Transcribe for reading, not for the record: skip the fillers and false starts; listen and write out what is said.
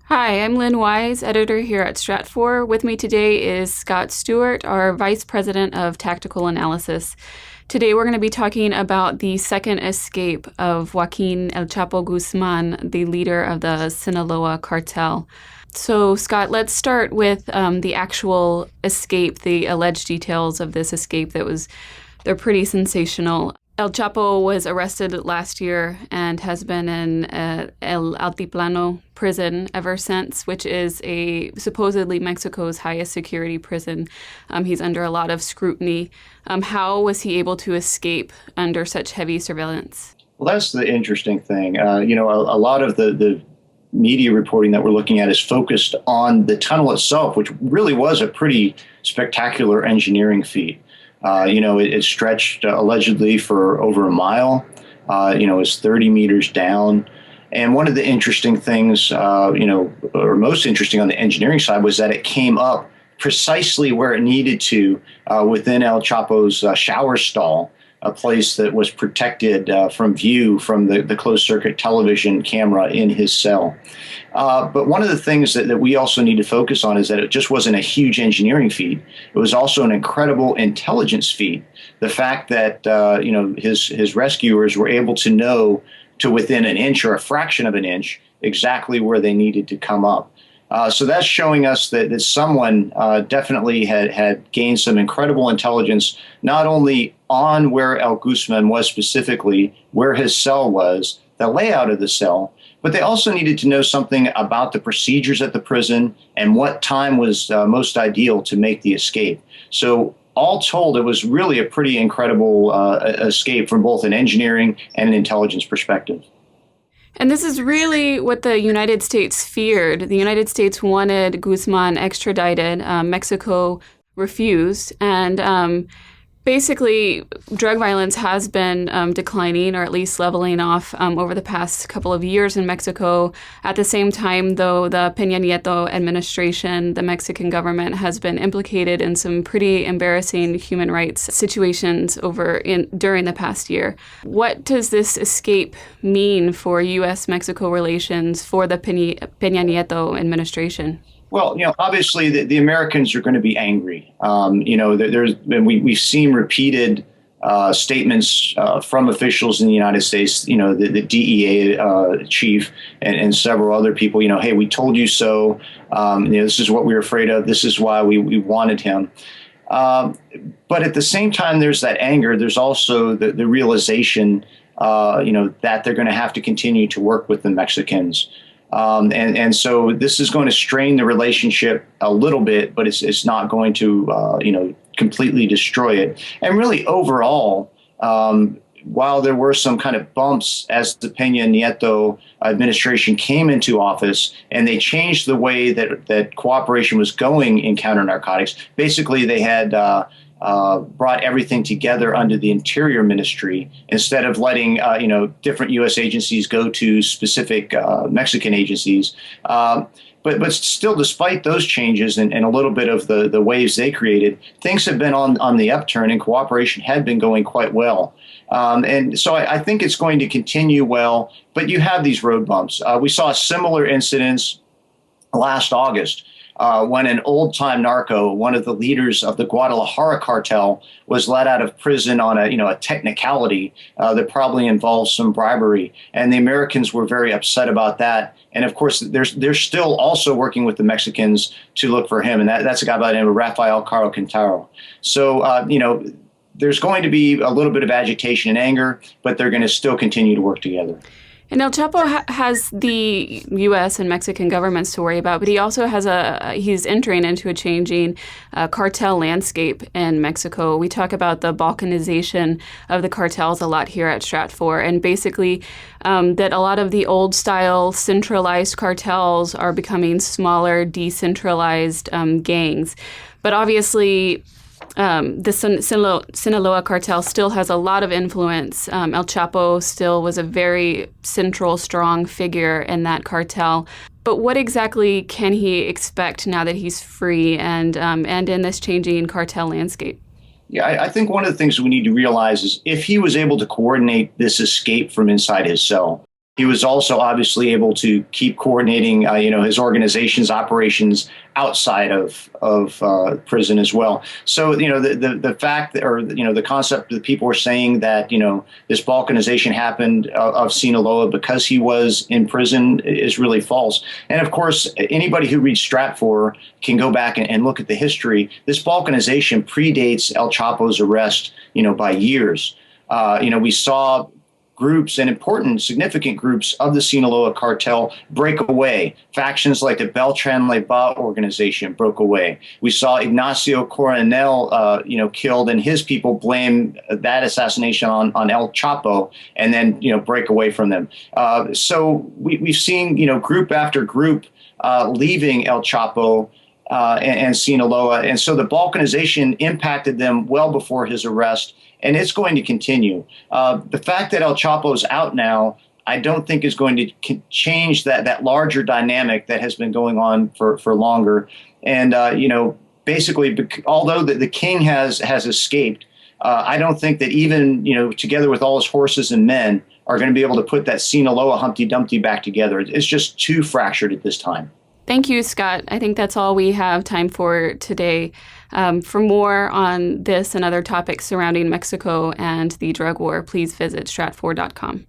Hi, I'm Lynn Wise, editor here at Stratfor. With me today is Scott Stewart, our Vice President of Tactical Analysis. Today we're going to be talking about the second escape of Joaquin El Chapo Guzman, the leader of the Sinaloa Cartel. So, Scott, let's start with the actual escape, the alleged details of this escape they're pretty sensational. El Chapo was arrested last year and has been in El Altiplano prison ever since, which is supposedly Mexico's highest security prison. He's under a lot of scrutiny. How was he able to escape under such heavy surveillance? Well, that's the interesting thing. A lot of the media reporting that we're looking at is focused on the tunnel itself, which really was a pretty spectacular engineering feat. It stretched allegedly for over a mile. It's 30 meters down. And one of the interesting things, or most interesting on the engineering side, was that it came up precisely where it needed to within El Chapo's shower stall, a place that was protected from view from the closed-circuit television camera in his cell. But one of the things that we also need to focus on is that it just wasn't a huge engineering feat. It was also an incredible intelligence feat. The fact that his rescuers were able to know to within an inch or a fraction of an inch exactly where they needed to come up. So that's showing us that someone definitely had gained some incredible intelligence, not only on where El Guzman was specifically, where his cell was, the layout of the cell, but they also needed to know something about the procedures at the prison and what time was most ideal to make the escape. So all told, it was really a pretty incredible escape from both an engineering and an intelligence perspective. And this is really what the United States feared. The United States wanted Guzman extradited. Mexico refused. And basically, drug violence has been declining, or at least leveling off over the past couple of years in Mexico. At the same time, though, the Peña Nieto administration, the Mexican government, has been implicated in some pretty embarrassing human rights situations during the past year. What does this escape mean for U.S.-Mexico relations for the Peña Nieto administration? Well, obviously the Americans are going to be angry. We've seen repeated statements from officials in the United States, the DEA chief and several other people, hey, we told you so. This is what we were afraid of. This is why we wanted him. But at the same time, there's that anger. There's also the realization, that they're going to have to continue to work with the Mexicans. And so this is going to strain the relationship a little bit, but it's not going to, completely destroy it. And really overall, while there were some kind of bumps as the Peña Nieto administration came into office and they changed the way that cooperation was going in counter-narcotics, basically they had brought everything together under the Interior Ministry instead of letting different U.S. agencies go to specific Mexican agencies. But still, despite those changes and a little bit of the waves they created, things have been on the upturn and cooperation had been going quite well. And so I think it's going to continue well, but you have these road bumps. We saw similar incidents last August. When an old-time narco, one of the leaders of the Guadalajara cartel, was let out of prison on a technicality that probably involves some bribery, and the Americans were very upset about that. And of course, they're still also working with the Mexicans to look for him, and that's a guy by the name of Rafael Caro Quintero. So there's going to be a little bit of agitation and anger, but they're going to still continue to work together. And El Chapo has the U.S. and Mexican governments to worry about, but he also he's entering into a changing cartel landscape in Mexico. We talk about the Balkanization of the cartels a lot here at Stratfor, and basically that a lot of the old-style centralized cartels are becoming smaller, decentralized gangs. But obviously, the Sinaloa cartel still has a lot of influence. El Chapo still was a very central, strong figure in that cartel. But what exactly can he expect now that he's free and in this changing cartel landscape? Yeah, I think one of the things we need to realize is if he was able to coordinate this escape from inside his cell, He was also obviously able to keep coordinating, his organization's operations outside of prison as well. So, the fact that, or the concept that people were saying that this balkanization happened of Sinaloa because he was in prison is really false. And of course, anybody who reads Stratfor can go back and look at the history. This balkanization predates El Chapo's arrest, by years. We saw groups and important, significant groups of the Sinaloa cartel break away. Factions like the Beltran-Leyva organization broke away. We saw Ignacio Coronel, killed, and his people blame that assassination on El Chapo, and then, break away from them. So we've seen, group after group leaving El Chapo and Sinaloa. And so the balkanization impacted them well before his arrest, and it's going to continue. The fact that El Chapo is out now, I don't think is going to change that larger dynamic that has been going on for longer. And, basically, although the king has escaped, I don't think that even, together with all his horses and men, are going to be able to put that Sinaloa Humpty Dumpty back together. It's just too fractured at this time. Thank you, Scott. I think that's all we have time for today. For more on this and other topics surrounding Mexico and the drug war, please visit stratfor.com.